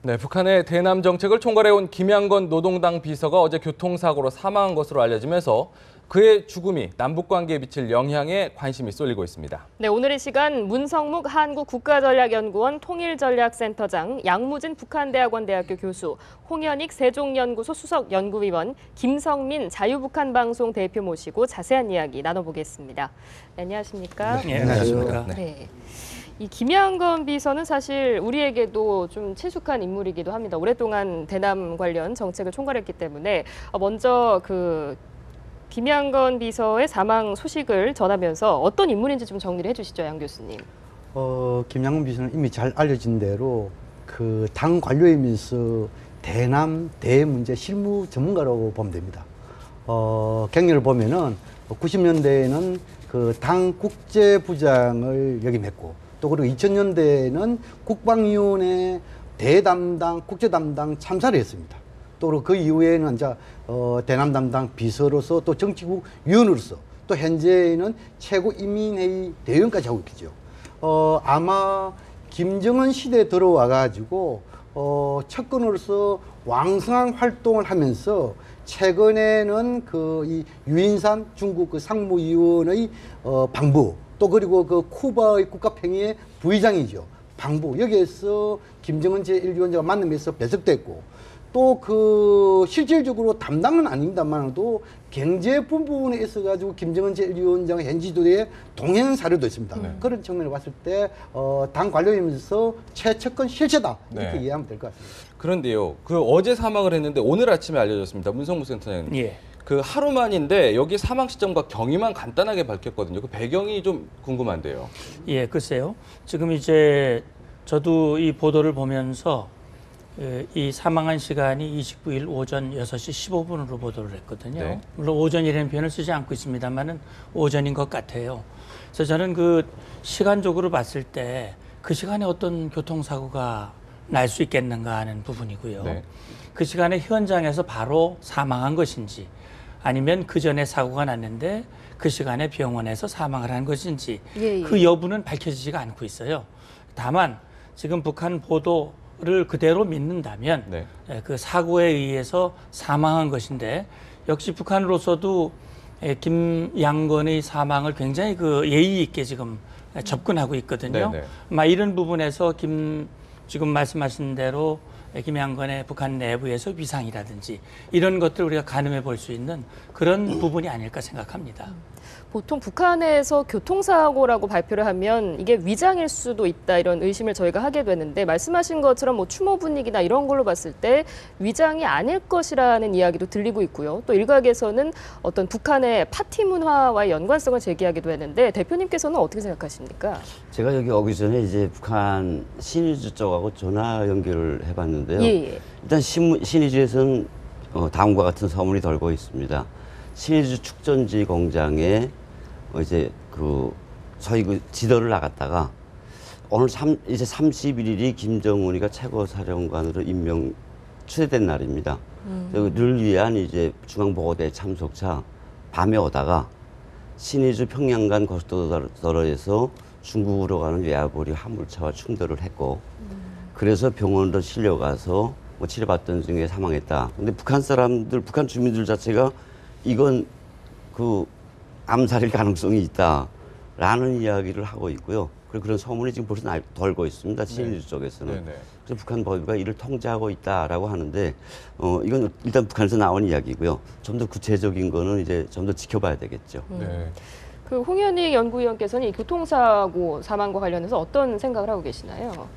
네, 북한의 대남 정책을 총괄해온 김양건 노동당 비서가 어제 교통사고로 사망한 것으로 알려지면서 그의 죽음이 남북관계에 미칠 영향에 관심이 쏠리고 있습니다. 네, 오늘 이 시간 문성묵 한국국가전략연구원 통일전략센터장, 양무진 북한대학원대학교 교수, 홍현익 세종연구소 수석연구위원, 김성민 자유북한방송 대표 모시고 자세한 이야기 나눠보겠습니다. 네, 안녕하십니까? 네, 안녕하십니까? 네. 이 김양건 비서는 사실 우리에게도 좀 친숙한 인물이기도 합니다. 오랫동안 대남 관련 정책을 총괄했기 때문에 먼저 김양건 비서의 사망 소식을 전하면서 어떤 인물인지 좀 정리를 해주시죠, 양 교수님. 김양건 비서는 이미 잘 알려진 대로 그 당 관료이면서 대남 대문제 실무 전문가라고 보면 됩니다. 경력을 보면은 90년대에는 그 당 국제부장을 역임했고 또 그리고 2000년대에는 국방위원회 대담당 국제담당 참사를 했습니다. 또 그리고 그 이후에는 이제 대남 담당 비서로서 또 정치국 위원으로서 또 현재는 최고 인민회의 대위원까지 하고 있겠죠. 아마 김정은 시대에 들어와 가지고 측근으로서 왕성한 활동을 하면서 최근에는 이 유인산 중국 그 상무위원의 방부 또 그리고 그 쿠바의 국가평의회 부의장이죠. 방부 여기에서 김정은 제1위원장과 만나면서 배석됐고 또 그 실질적으로 담당은 아닙니다만도 경제 부분에 있어 가지고 김정은 제1위원장 현지 지도에 동행 사례도 있습니다. 그런 측면을 봤을 때 당 관료이면서 최측근 실체다 이렇게 네. 이해하면 될 것 같습니다. 그런데요, 그 어제 사망을 했는데 오늘 아침에 알려졌습니다. 문성무 센터장님. 예. 그 하루 만인데 여기 사망 시점과 경위만 간단하게 밝혔거든요. 그 배경이 좀 궁금한데요. 예, 글쎄요. 지금 이제 저도 이 보도를 보면서 이 사망한 시간이 29일 오전 6시 15분으로 보도를 했거든요. 네. 물론 오전이라는 표현을 쓰지 않고 있습니다만은 오전인 것 같아요. 그래서 저는 그 시간적으로 봤을 때 그 시간에 어떤 교통사고가 날 수 있겠는가 하는 부분이고요. 네. 그 시간에 현장에서 바로 사망한 것인지 아니면 그 전에 사고가 났는데 그 시간에 병원에서 사망을 한 것인지 예. 그 여부는 밝혀지지가 않고 있어요. 다만 지금 북한 보도를 그대로 믿는다면 네. 그 사고에 의해서 사망한 것인데 역시 북한으로서도 김양건의 사망을 굉장히 그 예의 있게 지금 접근하고 있거든요. 네네. 아마 이런 부분에서 지금 말씀하신 대로 김양건의 북한 내부에서 위상이라든지 이런 것들 우리가 가늠해 볼 수 있는 그런 부분이 아닐까 생각합니다. 보통 북한에서 교통사고라고 발표를 하면 이게 위장일 수도 있다 이런 의심을 저희가 하게 되는데 말씀하신 것처럼 뭐 추모 분위기나 이런 걸로 봤을 때 위장이 아닐 것이라는 이야기도 들리고 있고요. 또 일각에서는 어떤 북한의 파티 문화와의 연관성을 제기하기도 했는데 대표님께서는 어떻게 생각하십니까? 제가 여기 오기 전에 이제 북한 신의주 쪽하고 전화 연결을 해봤는데요. 예. 일단 신의주에서는 다음과 같은 소문이 돌고 있습니다. 신의주 축전지 공장에 이제 저희 그 지도를 나갔다가 오늘 이제 31일이 김정은이가 최고사령관으로 추대된 날입니다. 를 위한 이제 중앙보고대 참석차 밤에 오다가 신의주 평양간 고속도로에서 중국으로 가는 외화보리 화물차와 충돌을 했고 그래서 병원으로 실려가서 치료받던 중에 사망했다. 근데 북한 주민들 자체가 이건 암살일 가능성이 있다라는 이야기를 하고 있고요. 그리고 그런 소문이 지금 벌써 돌고 있습니다. 신의주 쪽에서는. 네네. 그래서 북한 법위가 이를 통제하고 있다라고 하는데 이건 일단 북한에서 나온 이야기고요. 좀 더 구체적인 거는 이제 좀 더 지켜봐야 되겠죠. 네. 그 홍현익 연구위원께서는 이 교통사고 사망과 관련해서 어떤 생각을 하고 계시나요?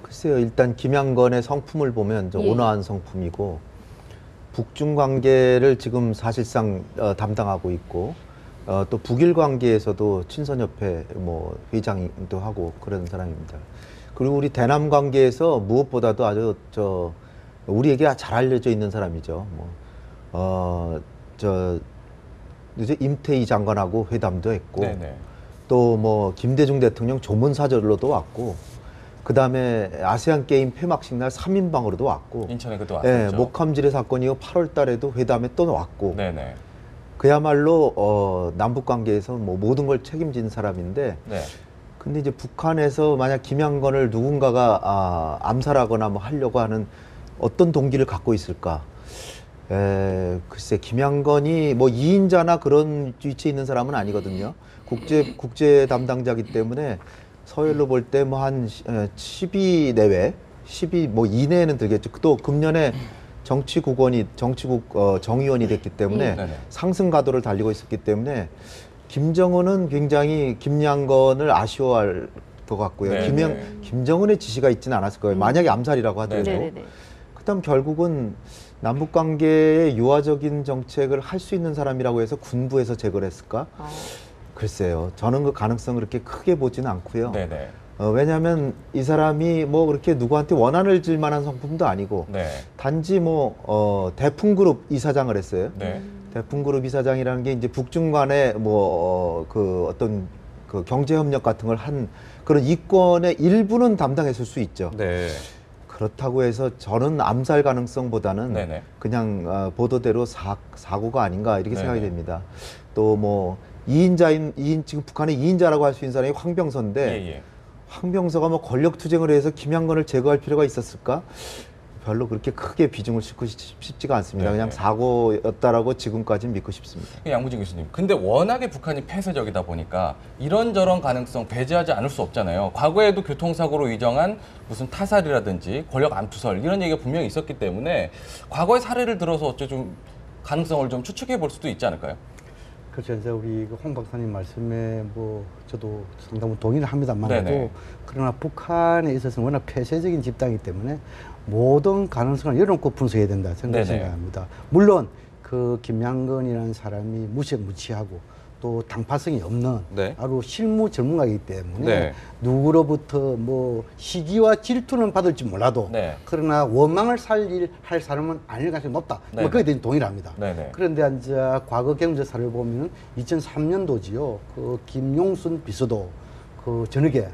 글쎄요, 일단 김양건의 성품을 보면 좀 예. 온화한 성품이고 북중 관계를 지금 사실상 담당하고 있고 또 북일 관계에서도 친선협회 회장도 하고 그런 사람입니다. 그리고 우리 대남 관계에서 무엇보다도 아주 우리에게 잘 알려져 있는 사람이죠. 이제 임태희 장관하고 회담도 했고 네네. 또 김대중 대통령 조문사절로도 왔고 그다음에 아세안 게임 폐막식 날 3인방으로도 왔고 인천에 그도 왔었죠. 예, 목함지뢰 사건이 8월 달에도 회담에 또 왔고 네네. 그야말로 남북 관계에서 모든 걸 책임진 사람인데 네. 근데 이제 북한에서 만약 김양건을 누군가가 암살하거나 뭐 하려고 하는 어떤 동기를 갖고 있을까? 글쎄, 김양건이 뭐 2인자나 그런 위치에 있는 사람은 아니거든요. 국제 담당자기 때문에 서열로 볼 때 뭐 한 10위 내외, 10위 뭐 이내에는 들겠죠. 또 금년에 정치국 정의원이 됐기 때문에 상승 가도를 달리고 있었기 때문에 김정은은 굉장히 김양건을 아쉬워할 것 같고요. 김정은의 지시가 있지는 않았을 거예요. 만약에 암살이라고 하더라도. 그다음 결국은 남북 관계의 유화적인 정책을 할 수 있는 사람이라고 해서 군부에서 제거를 했을까? 글쎄요. 저는 그 가능성을 그렇게 크게 보지는 않고요. 왜냐하면 이 사람이 뭐 그렇게 누구한테 원한을 질 만한 성품도 아니고 단지 뭐 대풍그룹 이사장을 했어요. 대풍그룹 이사장이라는 게 이제 북중 간의 뭐 그 어떤 그 경제 협력 같은 걸 한 그런 이권의 일부는 담당했을 수 있죠. 그렇다고 해서 저는 암살 가능성보다는 그냥 보도대로 사고가 아닌가 이렇게 생각이 됩니다. 또 뭐 지금 북한의 2인자라고 할 수 있는 사람이 황병서인데 황병서가 뭐 권력 투쟁을 해서 김양건을 제거할 필요가 있었을까? 별로 그렇게 크게 비중을 싣고 싶지가 않습니다. 그냥 사고였다라고 지금까지는 믿고 싶습니다. 양무진 교수님, 근데 워낙에 북한이 폐쇄적이다 보니까 이런저런 가능성 배제하지 않을 수 없잖아요. 과거에도 교통사고로 위정한 무슨 타살이라든지 권력 암투설 이런 얘기가 분명히 있었기 때문에 과거의 사례를 들어서 어째 좀 가능성을 좀 추측해 볼 수도 있지 않을까요? 그렇죠. 이제 우리 홍 박사님 말씀에 뭐 저도 상당히 동의를 합니다만도 그러나 북한에 있어서는 워낙 폐쇄적인 집단이기 때문에 모든 가능성을 열어놓고 분석해야 된다 생각합니다. 물론 그 김양건이라는 사람이 무시무치하고 또 당파성이 없는 바로 실무 전문가이기 때문에 누구로부터 뭐 시기와 질투는 받을지 몰라도 그러나 원망을 할 사람은 아닐 가능성이 높다. 뭐 거기에 대해 동의를 합니다. 그런데 이제 과거 경제사를 보면 2003년도지요. 그 김용순 비서도 그 저녁에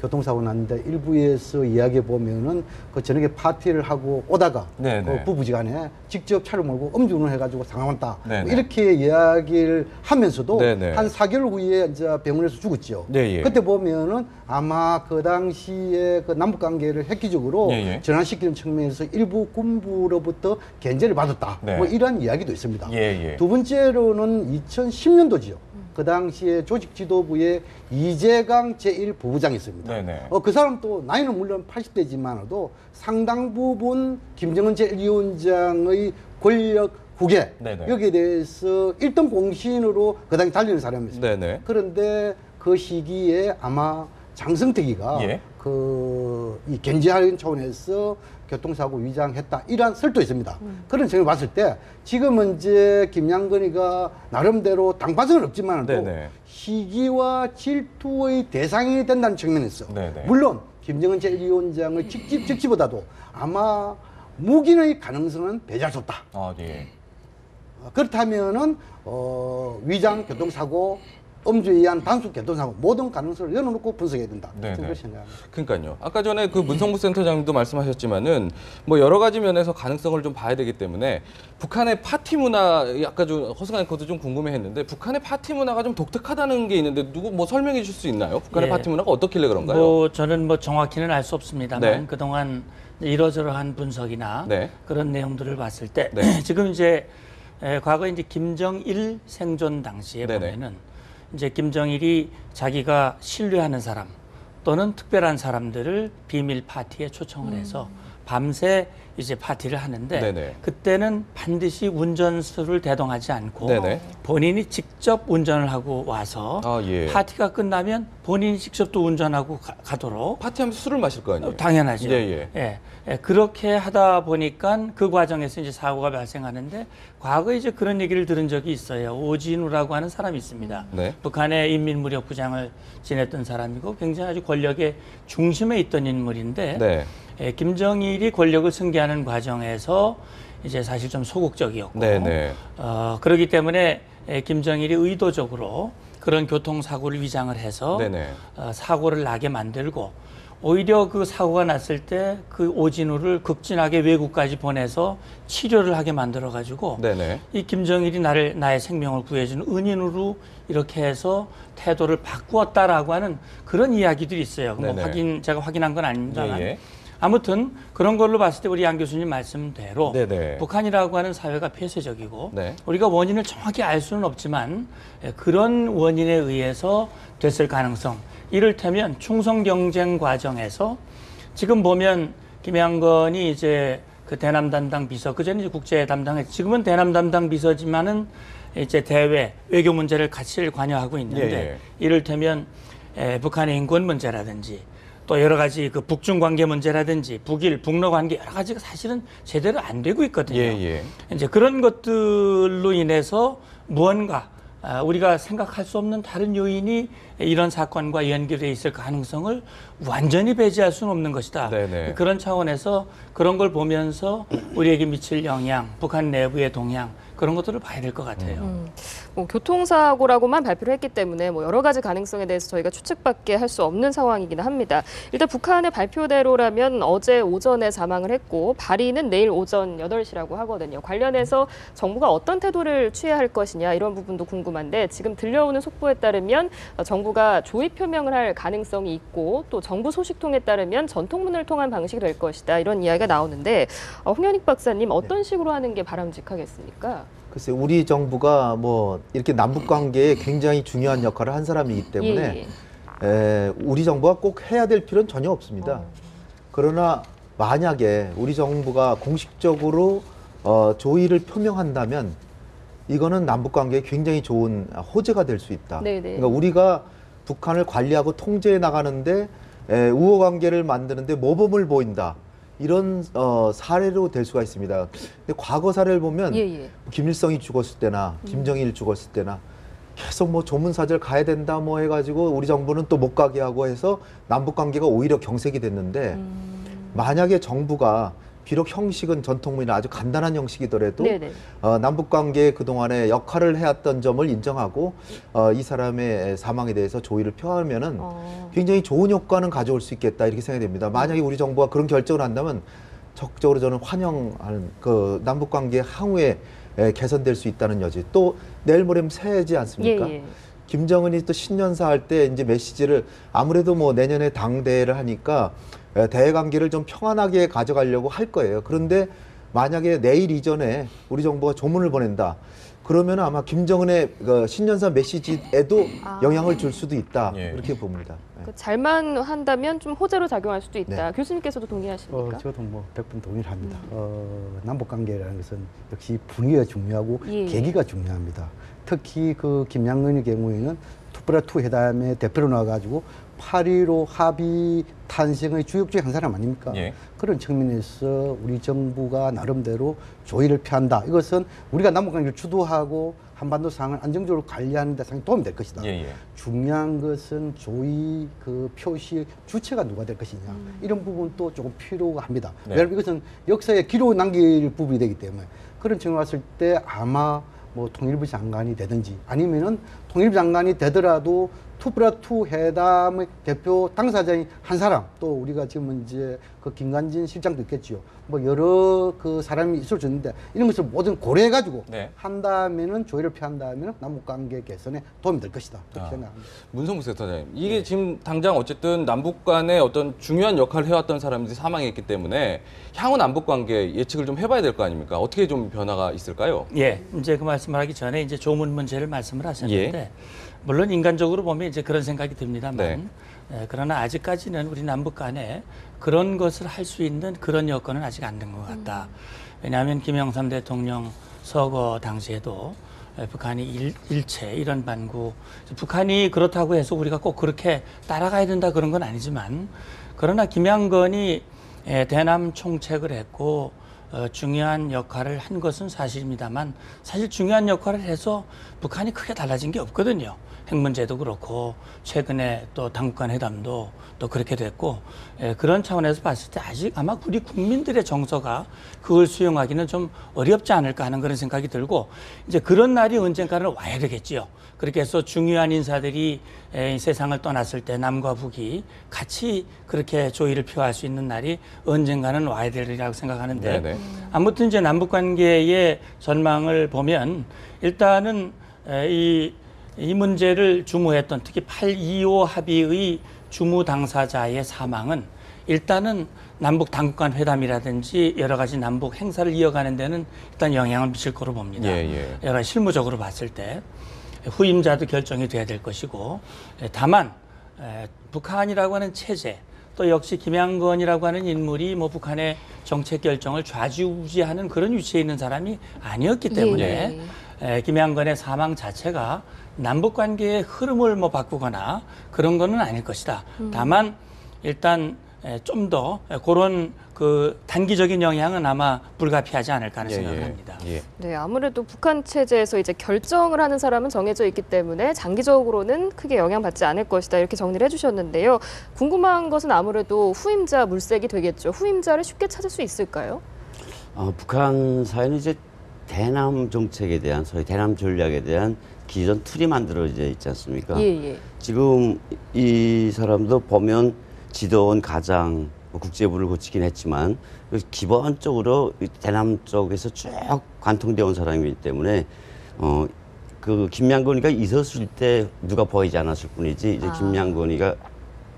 교통사고 났는데 일부에서 이야기해 보면은 그 저녁에 파티를 하고 오다가 그 부부지간에 직접 차를 몰고 음주운을 해가지고 사망했다. 뭐 이렇게 이야기를 하면서도 한 4개월 후에 이제 병원에서 죽었죠. 그때 보면은 아마 그 당시에 그 남북 관계를 획기적으로 전환시키는 측면에서 일부 군부로부터 견제를 받았다. 뭐 이런 이야기도 있습니다. 두 번째로는 2010년도지요. 그 당시에 조직 지도부에 이재강 제1부부장이 있습니다. 그 사람 또 나이는 물론 80대지만도 상당 부분 김정은 제1위원장의 권력 후계 여기에 대해서 1등 공신으로 그 당시 달리는 사람이었습니다. 그런데 그 시기에 아마 장성택이가 이 견제하는 차원에서 교통사고 위장했다 이러한 설도 있습니다. 그런 점을 봤을 때 지금은 이제 김양건이가 나름대로 당파성은 없지만 시기와 질투의 대상이 된다는 측면에서 물론 김정은 제1위원장의 직지보다도 아마 묵인의 가능성은 배제할 수 없다. 그렇다면은 위장 교통사고 음주에 의한 단순 교통사고 모든 가능성을 열어놓고 분석해야 된다. 그렇게 생각합니다. 그러니까요. 아까 전에 그 문성무 센터장님도 말씀하셨지만은 뭐 여러 가지 면에서 가능성을 좀 봐야 되기 때문에 북한의 파티 문화 아까 좀 허승한 것도 좀 궁금해했는데 북한의 파티 문화가 좀 독특하다는 게 있는데 누구 뭐 설명해 줄 수 있나요? 북한의 파티 문화가 어떻길래 그런가요? 뭐 저는 뭐 정확히는 알 수 없습니다만 그동안 이러저러한 분석이나 그런 내용들을 봤을 때 지금 이제 과거 이제 김정일 생존 당시에 보면은 이제 김정일이 자기가 신뢰하는 사람 또는 특별한 사람들을 비밀 파티에 초청을 해서 밤새 이제 파티를 하는데 그때는 반드시 운전수를 대동하지 않고 본인이 직접 운전을 하고 와서 파티가 끝나면 본인이 직접 또 운전하고 가도록 파티하면서 술을 마실 거 아니에요? 당연하죠. 그렇게 하다 보니까 그 과정에서 이제 사고가 발생하는데 과거에 이제 그런 얘기를 들은 적이 있어요. 오진우라고 하는 사람이 있습니다. 북한의 인민무력부장을 지냈던 사람이고 굉장히 아주 권력의 중심에 있던 인물인데 김정일이 권력을 승계하는 과정에서 이제 사실 좀 소극적이었고 그렇기 때문에 김정일이 의도적으로 그런 교통사고를 위장을 해서 사고를 나게 만들고 오히려 그 사고가 났을 때 그 오진우를 극진하게 외국까지 보내서 치료를 하게 만들어 가지고 네네. 이 김정일이 나의 생명을 구해주는 은인으로 이렇게 해서 태도를 바꾸었다라고 하는 그런 이야기들이 있어요. 뭐 네네. 제가 확인한 건 아닙니다만. 예, 예. 아무튼 그런 걸로 봤을 때 우리 양 교수님 말씀대로 네네. 북한이라고 하는 사회가 폐쇄적이고 네. 우리가 원인을 정확히 알 수는 없지만 그런 원인에 의해서 됐을 가능성, 이를테면 충성 경쟁 과정에서 지금 보면 김양건이 이제 그 대남 담당 비서, 그전에 국제 담당했, 지금은 대남 담당 비서지만은 이제 대외 외교 문제를 같이 관여하고 있는데 예, 예. 이를테면 북한의 인권 문제라든지 또 여러 가지 그 북중 관계 문제라든지 북일 북러 관계 여러 가지가 사실은 제대로 안 되고 있거든요. 예. 이제 그런 것들로 인해서 무언가 우리가 생각할 수 없는 다른 요인이 이런 사건과 연결돼 있을 가능성을 완전히 배제할 수는 없는 것이다. 네네. 그런 차원에서 그런 걸 보면서 우리에게 미칠 영향, 북한 내부의 동향 그런 것들을 봐야 될 것 같아요. 뭐 교통사고라고만 발표를 했기 때문에 뭐 여러 가지 가능성에 대해서 저희가 추측밖에 할 수 없는 상황이기는 합니다. 일단 북한의 발표대로라면 어제 오전에 사망을 했고 발인은 내일 오전 8시라고 하거든요. 관련해서 정부가 어떤 태도를 취해야 할 것이냐 이런 부분도 궁금한데 지금 들려오는 속보에 따르면 정부가 조의 표명을 할 가능성이 있고 또 정부 소식통에 따르면 전통문을 통한 방식이 될 것이다 이런 이야기가 나오는데 홍현익 박사님 어떤 식으로 하는 게 바람직하겠습니까? 글쎄 우리 정부가 뭐 이렇게 남북 관계에 굉장히 중요한 역할을 한 사람이기 때문에 우리 정부가 꼭 해야 될 필요는 전혀 없습니다. 그러나 만약에 우리 정부가 공식적으로 조의를 표명한다면 이거는 남북 관계에 굉장히 좋은 호재가 될 수 있다. 네네. 그러니까 우리가 북한을 관리하고 통제해 나가는데 우호 관계를 만드는데 모범을 보인다. 이런 사례로 될 수가 있습니다. 근데 과거 사례를 보면 김일성이 죽었을 때나 김정일 죽었을 때나 계속 뭐 조문사절 가야 된다 뭐 해가지고 우리 정부는 또 못 가게 하고 해서 남북 관계가 오히려 경색이 됐는데 만약에 정부가 비록 형식은 전통문이나 아주 간단한 형식이더라도 남북 관계에 그동안에 역할을 해왔던 점을 인정하고 이 사람의 사망에 대해서 조의를 표하면은 굉장히 좋은 효과는 가져올 수 있겠다 이렇게 생각이 됩니다. 만약에 우리 정부가 그런 결정을 한다면 적극적으로 저는 환영하는 그 남북 관계 향후에 개선될 수 있다는 여지. 또 내일 모레면 새해지 않습니까? 김정은이 또 신년사 할 때 이제 메시지를 아무래도 뭐 내년에 당대회를 하니까 대외 관계를 좀 평안하게 가져가려고 할 거예요. 그런데 만약에 내일 이전에 우리 정부가 조문을 보낸다. 그러면 아마 김정은의 그 신년사 메시지에도 영향을 줄 수도 있다. 이렇게 봅니다. 잘만 한다면 좀 호재로 작용할 수도 있다. 교수님께서도 동의하십니까? 저도 뭐 100분 동의를 합니다. 남북 관계라는 것은 역시 분위기가 중요하고 계기가 중요합니다. 특히 그 김양근의 경우에는 투+2 회담의 대표로 나와가지고 8.15 합의 탄생의 주역 중에 한 사람 아닙니까? 그런 측면에서 우리 정부가 나름대로 조의를 표한다. 이것은 우리가 남북관계를 주도하고 한반도 상황을 안정적으로 관리하는 데 상당히 도움이 될 것이다. 중요한 것은 조의 그 표시 주체가 누가 될 것이냐. 이런 부분도 조금 필요가 합니다. 왜냐하면 이것은 역사에 기록 남길 부분이 되기 때문에 그런 측면에 봤을 때 아마 뭐 통일부 장관이 되든지 아니면은 통일부 장관이 되더라도 2+2 회담의 대표 당사자인 한 사람, 또 우리가 지금 이제 그 김관진 실장도 있겠지요. 뭐 여러 그 사람이 있을 수 있는데 이런 것을 모든 고려해가지고 한다면은 조의를 표한다면은 남북관계 개선에 도움이 될 것이다. 그렇게 생각합니다. 문성무 센터장님, 이게 지금 당장 어쨌든 남북 간의 어떤 중요한 역할을 해왔던 사람들이 사망했기 때문에 향후 남북 관계 예측을 좀 해봐야 될 거 아닙니까? 어떻게 좀 변화가 있을까요? 이제 그 말씀을 하기 전에 이제 조문 문제를 말씀을 하셨는데. 물론 인간적으로 보면 이제 그런 생각이 듭니다만 그러나 아직까지는 우리 남북 간에 그런 것을 할 수 있는 그런 여건은 아직 안 된 것 같다. 왜냐하면 김영삼 대통령 서거 당시에도 북한이 일체 이런 반구, 북한이 그렇다고 해서 우리가 꼭 그렇게 따라가야 된다 그런 건 아니지만 그러나 김양건이 대남 총책을 했고 중요한 역할을 한 것은 사실입니다만 사실 중요한 역할을 해서 북한이 크게 달라진 게 없거든요. 핵 문제도 그렇고 최근에 또 당국간 회담도 또 그렇게 됐고 그런 차원에서 봤을 때 아직 아마 우리 국민들의 정서가 그걸 수용하기는 좀 어렵지 않을까 하는 그런 생각이 들고 이제 그런 날이 언젠가는 와야 되겠지요. 그렇게 해서 중요한 인사들이 세상을 떠났을 때 남과 북이 같이 그렇게 조의를 표할 수 있는 날이 언젠가는 와야 되리라고 생각하는데 네네. 아무튼 이제 남북 관계의 전망을 보면 일단은 이 문제를 주무했던 특히 8.25 합의의 주무 당사자의 사망은 일단은 남북 당국간 회담이라든지 여러 가지 남북 행사를 이어가는 데는 일단 영향을 미칠 거로 봅니다. 여러 가지 실무적으로 봤을 때 후임자도 결정이 돼야 될 것이고 다만 북한이라고 하는 체제 또 역시 김양건이라고 하는 인물이 뭐 북한의 정책 결정을 좌지우지하는 그런 위치에 있는 사람이 아니었기 때문에 김양건의 사망 자체가 남북 관계의 흐름을 뭐 바꾸거나 그런 거는 아닐 것이다. 다만 일단 좀 더 그런 그 단기적인 영향은 아마 불가피하지 않을까 하는 생각을 합니다. 네, 아무래도 북한 체제에서 이제 결정을 하는 사람은 정해져 있기 때문에 장기적으로는 크게 영향받지 않을 것이다 이렇게 정리를 해주셨는데요. 궁금한 것은 아무래도 후임자 물색이 되겠죠. 후임자를 쉽게 찾을 수 있을까요? 북한 사회는 이제 대남 정책에 대한 소위 대남 전략에 대한 기존 틀이 만들어져 있지 않습니까? 지금 이 사람도 보면 지도원 가장 국제부를 거치긴 했지만 기본적으로 대남 쪽에서 쭉 관통되어 온 사람이기 때문에 그 김양건이가 있었을 때 누가 보이지 않았을 뿐이지 이제 김양건이가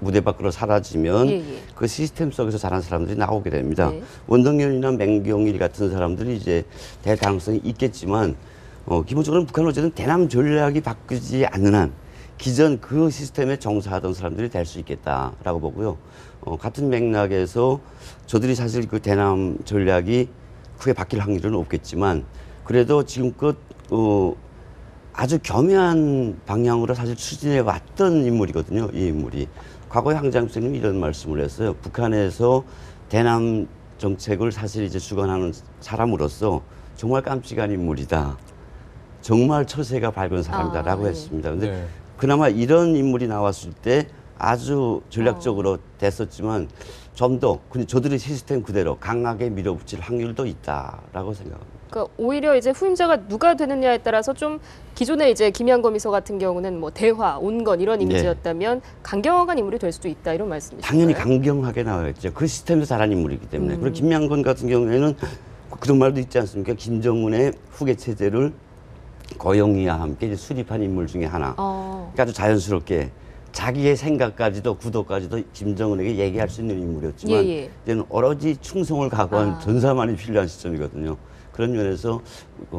무대 밖으로 사라지면 그 시스템 속에서 자란 사람들이 나오게 됩니다. 원동열이나 맹경일 같은 사람들이 이제 대가능성이 있겠지만 기본적으로 북한은 어쨌든 대남 전략이 바뀌지 않는 한 기존 그 시스템에 종사하던 사람들이 될 수 있겠다라고 보고요. 같은 맥락에서 저들이 사실 그 대남 전략이 크게 바뀔 확률은 없겠지만 그래도 지금껏 아주 겸허한 방향으로 사실 추진해 왔던 인물이거든요. 이 인물이. 과거에 황장엽 선생님이 이런 말씀을 했어요. 북한에서 대남 정책을 사실 이제 주관하는 사람으로서 정말 깜찍한 인물이다. 정말 처세가 밝은 사람이다라고 했습니다. 근데 그나마 이런 인물이 나왔을 때 아주 전략적으로 됐었지만 좀 더 저들의 시스템 그대로 강하게 밀어붙일 확률도 있다라고 생각합니다. 그러니까 오히려 이제 후임자가 누가 되느냐에 따라서 좀 기존에 이제 김양건 비서 같은 경우는 뭐 대화, 온건 이런 이미지였다면 강경한 인물이 될 수도 있다 이런 말씀이신가요? 당연히 강경하게 나와야죠. 그 시스템에서 자란 인물이기 때문에. 그리고 김양건 같은 경우에는 그런 말도 있지 않습니까? 김정은의 후계 체제를 고영희와 함께 이제 수립한 인물 중에 하나. 그러니까 아주 자연스럽게 자기의 생각까지도 구도까지도 김정은에게 얘기할 수 있는 인물이었지만 이제는 오로지 충성을 각오한 전사만이 필요한 시점이거든요. 그런 면에서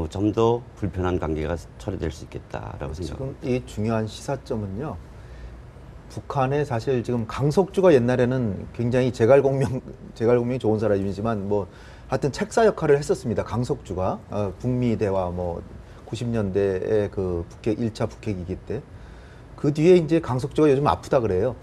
좀 더 불편한 관계가 처리될 수 있겠다라고 생각합니다. 지금 이 중요한 시사점은요. 북한에 사실 지금 강석주가 옛날에는 굉장히 제갈공명이 좋은 사람이지만 뭐 하여튼 책사 역할을 했었습니다. 강석주가 북미 대화 뭐 90년대에 그 1차 북핵위기 때. 그 뒤에 이제 강석주가 요즘 아프다 그래요.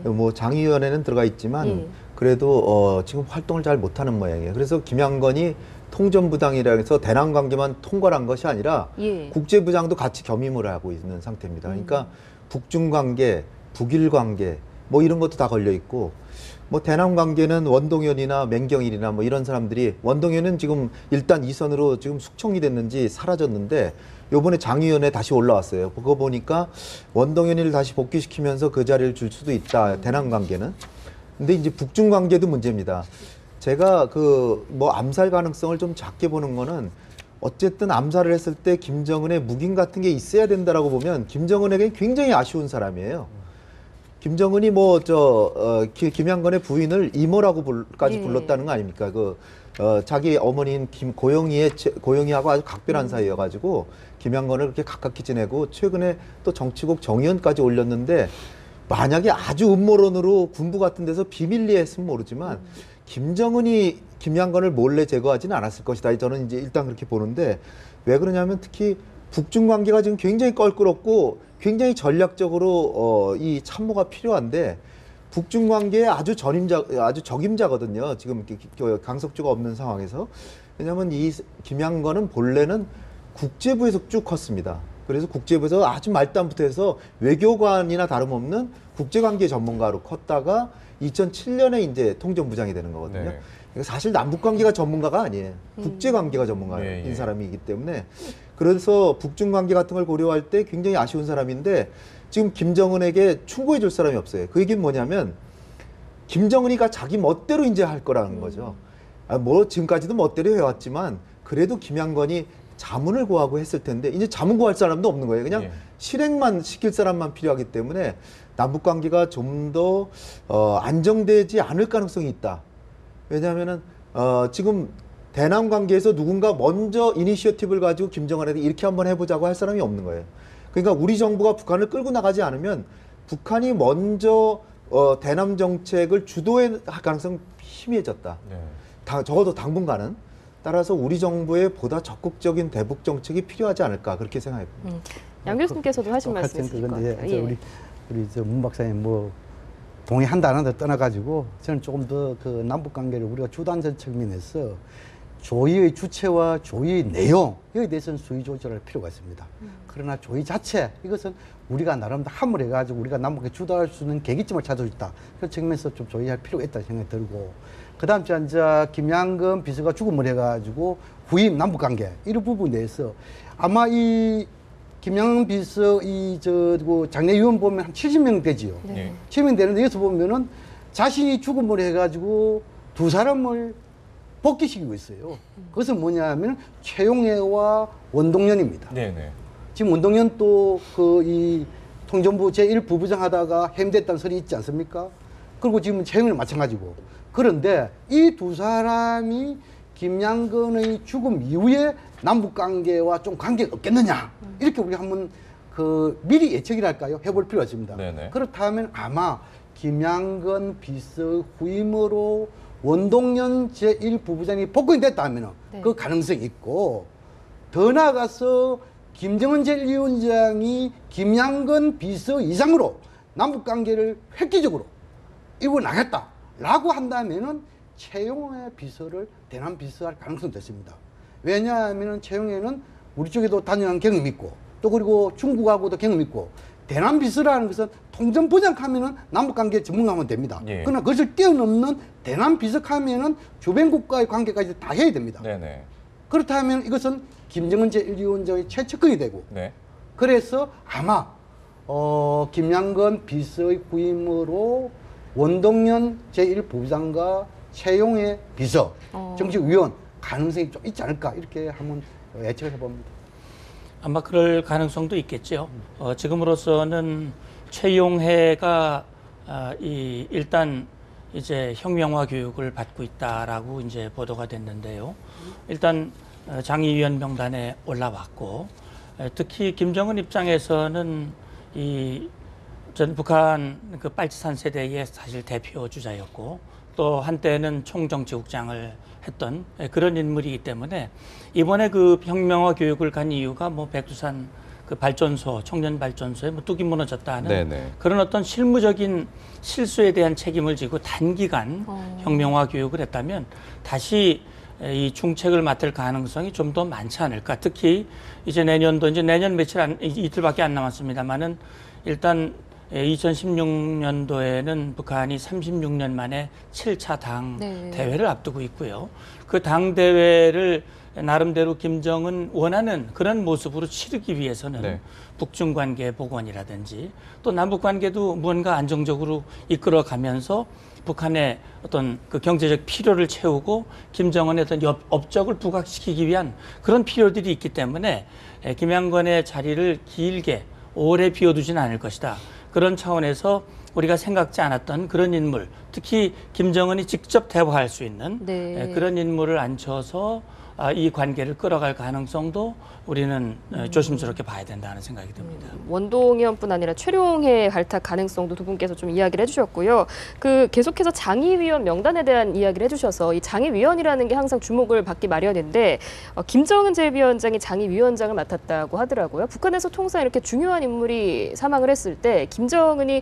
뭐 장의위원회는 들어가 있지만 그래도 지금 활동을 잘 못하는 모양이에요. 그래서 김양건이 통전부장이라 해서 대남 관계만 통과를 한 것이 아니라 국제부장도 같이 겸임을 하고 있는 상태입니다. 그러니까 북중 관계, 북일 관계 뭐 이런 것도 다 걸려 있고 뭐 대남 관계는 원동현이나 맹경일이나 뭐 이런 사람들이 원동현은 지금 일단 이선으로 지금 숙청이 됐는지 사라졌는데 요번에 장위원회 다시 올라왔어요. 그거 보니까 원동현이를 다시 복귀시키면서 그 자리를 줄 수도 있다. 대남 관계는. 근데 이제 북중 관계도 문제입니다. 제가 그 뭐 암살 가능성을 좀 작게 보는 거는 어쨌든 암살을 했을 때 김정은의 묵인 같은 게 있어야 된다라고 보면 김정은에게 굉장히 아쉬운 사람이에요. 김정은이 뭐 김양건의 부인을 이모라고까지 불렀다는 거 아닙니까? 자기 어머니인 고영희하고 아주 각별한 사이여가지고 김양건을 그렇게 가깝게 지내고 최근에 또 정치국 정의원까지 올렸는데 만약에 아주 음모론으로 군부 같은 데서 비밀리에 했으면 모르지만 김정은이 김양건을 몰래 제거하지는 않았을 것이다. 저는 이제 일단 그렇게 보는데 왜 그러냐면 특히 북중 관계가 지금 굉장히 껄끄럽고 굉장히 전략적으로 이 참모가 필요한데 북중 관계에 아주 적임자거든요. 지금 강석주가 없는 상황에서. 왜냐하면 이 김양건은 본래는 국제부에서 쭉 컸습니다. 그래서 국제부에서 아주 말단부터 해서 외교관이나 다름없는 국제관계 전문가로 컸다가 2007년에 이제 통전부장이 되는 거거든요. 네. 그러니까 사실 남북관계가 전문가가 아니에요. 국제관계가 전문가인 예, 예. 사람이기 때문에 그래서 북중관계 같은 걸 고려할 때 굉장히 아쉬운 사람인데 지금 김정은에게 충고해 줄 사람이 없어요. 그 얘기는 뭐냐면 김정은이가 자기 멋대로 이제 할 거라는 거죠. 뭐 지금까지도 멋대로 해왔지만 그래도 김양건이 자문을 구하고 했을 텐데 이제 자문 구할 사람도 없는 거예요. 그냥 예. 실행만 시킬 사람만 필요하기 때문에 남북 관계가 좀 더 안정되지 않을 가능성이 있다. 왜냐하면은 지금 대남 관계에서 누군가 먼저 이니시어티브를 가지고 김정은에게 이렇게 한번 해보자고 할 사람이 없는 거예요. 그러니까 우리 정부가 북한을 끌고 나가지 않으면 북한이 먼저 대남 정책을 주도할 가능성이 희미해졌다. 네. 적어도 당분간은. 따라서 우리 정부의 보다 적극적인 대북 정책이 필요하지 않을까 그렇게 생각해봅니다. 양 교수님께서도 하신 말씀 똑같은 있으실 것 그건데 같아요. 예. 우리 저 문 박사님 뭐 동의한다 안 한다 떠나가지고 저는 조금 더 그 남북 관계를 우리가 주도하는 측면에서 조의의 주체와 조의의 내용 여기에 대해서는 수위 조절할 필요가 있습니다. 그러나 조의 자체 이것은 우리가 나름 함을 해가지고 우리가 남북에 주도할 수 있는 계기점을 찾을 수 있다. 그런 측면에서 좀 조의할 필요가 있다는 생각이 들고 그다음 이제 김양근 비서가 죽음을 해가지고 후임 남북 관계 이런 부분에 대해서 아마 이 김양근 비서 그 장례위원 보면 한 70명 되지요. 네. 70명 되는데 여기서 보면은 자신이 죽음을 해가지고 두 사람을 복귀시키고 있어요. 그것은 뭐냐면 최용해와 원동연입니다. 네네. 지금 원동연 또 이 통전부 제1부부장 하다가 해임됐다는 소리 있지 않습니까? 그리고 지금 최용해는 마찬가지고. 그런데 이 두 사람이 김양근의 죽음 이후에 남북 관계와 좀 관계가 없겠느냐 이렇게 우리 한번 미리 예측이랄까요 해볼 필요가 있습니다. 네네. 그렇다면 아마 김양근 비서 후임으로 원동연 제1부부장이 복권이 됐다 하면 네. 그 가능성이 있고 더 나아가서 김정은 제1위원장이 김양근 비서 이상으로 남북관계를 획기적으로 이루어 나겠다라고 한다면은 최용해 비서를 대남 비서할 가능성도 있습니다. 왜냐하면 최용해는 우리 쪽에도 다녀간 경험이 있고 또 그리고 중국하고도 경험이 있고 대남 비서라는 것은 통전부장하면은 남북관계 전문가면 됩니다. 예. 그러나 그것을 뛰어넘는 대남 비서하면은 주변 국가의 관계까지 다 해야 됩니다. 네네. 그렇다면 이것은 김정은 제1위원장의 최측근이 되고 네. 그래서 아마 김양근 비서의 후임으로 원동연 제1부부장과 최용해 비서 정치위원 가능성이 좀 있지 않을까 이렇게 한번 예측을 해봅니다. 아마 그럴 가능성도 있겠죠. 지금으로서는 최용해가 일단 이제 혁명화 교육을 받고 있다라고 이제 보도가 됐는데요. 일단 장의위원 명단에 올라왔고 특히 김정은 입장에서는 전 북한 그 빨치산 세대의 사실 대표 주자였고 또 한때는 총정치국장을 했던 그런 인물이기 때문에 이번에 그 혁명화 교육을 간 이유가 뭐 백두산 그 발전소, 청년 발전소에 뭐 뚝이 무너졌다는 네네. 그런 어떤 실무적인 실수에 대한 책임을 지고 단기간 혁명화 교육을 했다면 다시 이 중책을 맡을 가능성이 좀 더 많지 않을까. 특히 이제 내년 이틀밖에 안 남았습니다만은 일단 2016년도에는 북한이 36년 만에 7차 당 네. 대회를 앞두고 있고요. 그 당 대회를 나름대로 김정은 원하는 그런 모습으로 치르기 위해서는 네. 북중 관계 복원이라든지 또 남북 관계도 무언가 안정적으로 이끌어가면서 북한의 어떤 그 경제적 필요를 채우고 김정은의 어떤 업적을 부각시키기 위한 그런 필요들이 있기 때문에 김양건의 자리를 길게 오래 비워두지는 않을 것이다. 그런 차원에서 우리가 생각지 않았던 그런 인물, 특히 김정은이 직접 대화할 수 있는 네. 그런 인물을 앉혀서 이 관계를 끌어갈 가능성도 우리는 조심스럽게 봐야 된다는 생각이 듭니다. 원동연뿐 아니라 최룡해 발탁 가능성도 두 분께서 좀 이야기를 해주셨고요. 계속해서 장의위원 명단에 대한 이야기를 해주셔서 이 장의위원이라는 게 항상 주목을 받기 마련인데 김정은 제1위원장이 장의위원장을 맡았다고 하더라고요. 북한에서 통상 이렇게 중요한 인물이 사망을 했을 때 김정은이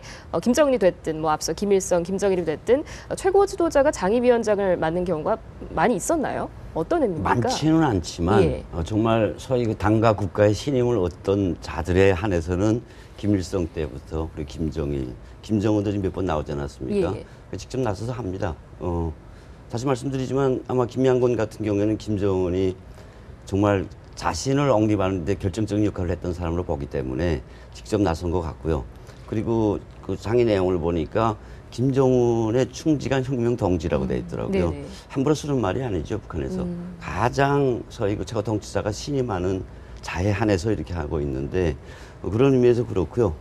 됐든 뭐 앞서 김일성, 김정일이 됐든 최고 지도자가 장의위원장을 맡는 경우가 많이 있었나요? 어떤 의미입니까? 많지는 않지만 예. 정말 소위 그 당과 국가의 신임을 얻던 자들에 한해서는 김일성 때부터 우리 김정일, 김정은도 지금 몇 번 나오지 않았습니까? 예. 직접 나서서 합니다. 다시 말씀드리지만 아마 김양곤 같은 경우에는 김정은이 정말 자신을 억립하는 데 결정적인 역할을 했던 사람으로 보기 때문에 직접 나선 것 같고요. 그리고 그 장의 내용을 보니까 김정은의 충직한 혁명 동지라고 돼 있더라고요. 네네. 함부로 쓰는 말이 아니죠, 북한에서. 가장 소위 그 최고 통치자가 신임하는 자에 한해서 이렇게 하고 있는데 그런 의미에서 그렇고요.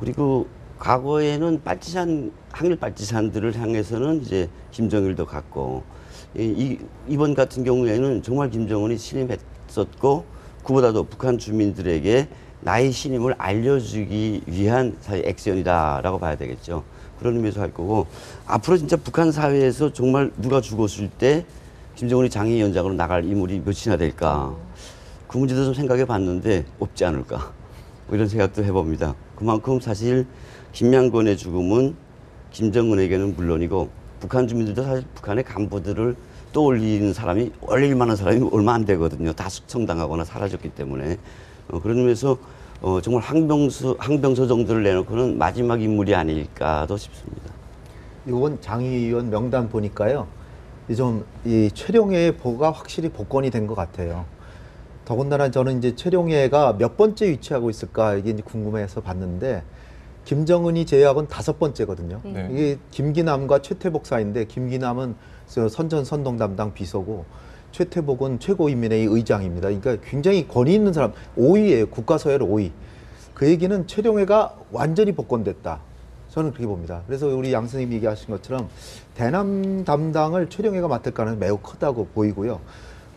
그리고 과거에는 빨치산, 항일 빨치산들을 향해서는 이제 김정일도 갔고 이번 같은 경우에는 정말 김정은이 신임했었고 그보다도 북한 주민들에게 나의 신임을 알려주기 위한 사회 액션이다라고 봐야 되겠죠. 그런 의미에서 할 거고 앞으로 진짜 북한 사회에서 정말 누가 죽었을 때 김정은이 장애위원장으로 나갈 인물이 몇이나 될까 그 문제도 좀 생각해 봤는데 없지 않을까 뭐 이런 생각도 해봅니다. 그만큼 사실 김양곤의 죽음은 김정은에게는 물론이고 북한 주민들도 사실 북한의 간부들을 떠올리는 사람이 올릴 만한 사람이 얼마 안 되거든요. 다 숙청당하거나 사라졌기 때문에 그런 의미에서 정말 항병서 정도를 내놓고는 마지막 인물이 아닐까도 싶습니다. 이번 장의위원 명단 보니까요, 이 최룡해의 보가 확실히 복권이 된 것 같아요. 더군다나 저는 이제 최룡해가 몇 번째 위치하고 있을까 이게 이제 궁금해서 봤는데 김정은이 제외하고는 5번째거든요. 네. 이게 김기남과 최태복 사이인데 김기남은 선동 담당 비서고 최태복은 최고인민회의 의장입니다. 그러니까 굉장히 권위 있는 사람, 5위예요. 국가서열 5위. 그 얘기는 최룡해가 완전히 복권됐다. 저는 그렇게 봅니다. 그래서 우리 양 선생님이 얘기하신 것처럼 대남 담당을 최룡해가 맡을 가능성이 매우 크다고 보이고요.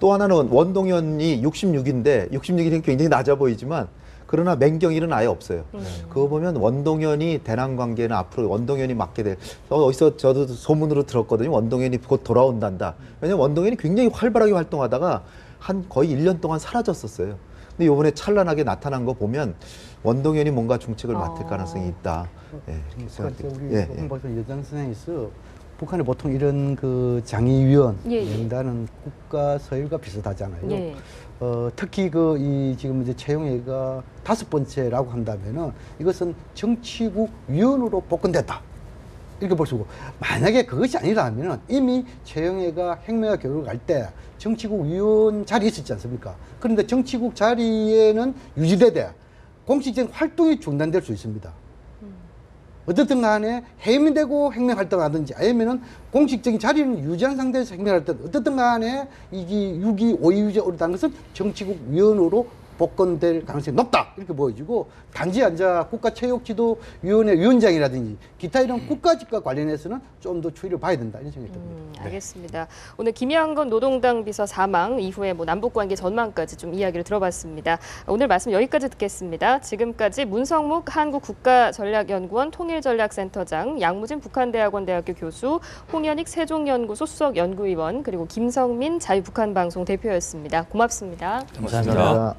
또 하나는 원동현이 66인데 66이는 굉장히 낮아 보이지만 그러나 맹경일은 아예 없어요. 그거 보면 원동현이 대남 관계는 앞으로 원동현이 맡게 될, 어디서 저도 소문으로 들었거든요. 원동현이 곧 돌아온단다. 왜냐면 원동현이 굉장히 활발하게 활동하다가 한 거의 1년 동안 사라졌었어요. 근데 이번에 찬란하게 나타난 거 보면 원동현이 뭔가 중책을 맡을 가능성이 있다. 예, 이렇게 생각돼요. 우리 홍박사 여장 선생님께서 북한에 보통 이런 그 장의위원 명단은 국가 서열과 비슷하잖아요. 예. 특히 지금 이제 최용해가 5번째라고 한다면은 이것은 정치국 위원으로 복권됐다. 이렇게 볼 수 있고, 만약에 그것이 아니라면은 이미 최용해가 행명과 교육을 갈 때 정치국 위원 자리에 있었지 않습니까? 그런데 정치국 자리에는 유지되되 공식적인 활동이 중단될 수 있습니다. 어쨌든 간에 해임되고 행명활동하든지 아니면은 공식적인 자리는 유지한 상태에서 행명할 때 어쨌든 간에 이게 6위, 5위 위에 오르다는 것은 정치국 위원으로 복권될 가능성이 높다 이렇게 보여지고, 단지 앉아 국가체육지도위원회 위원장이라든지 기타 이런 국가직과 관련해서는 좀 더 추이를 봐야 된다 이런 생각이 듭니다. 알겠습니다. 오늘 김양건 노동당 비서 사망 이후에 남북관계 전망까지 좀 이야기를 들어봤습니다. 오늘 말씀 여기까지 듣겠습니다. 지금까지 문성묵 한국국가전략연구원 통일전략센터장, 양무진 북한대학원 대학교 교수, 홍현익 세종연구소 수석연구위원, 그리고 김성민 자유북한방송 대표였습니다. 고맙습니다. 감사합니다.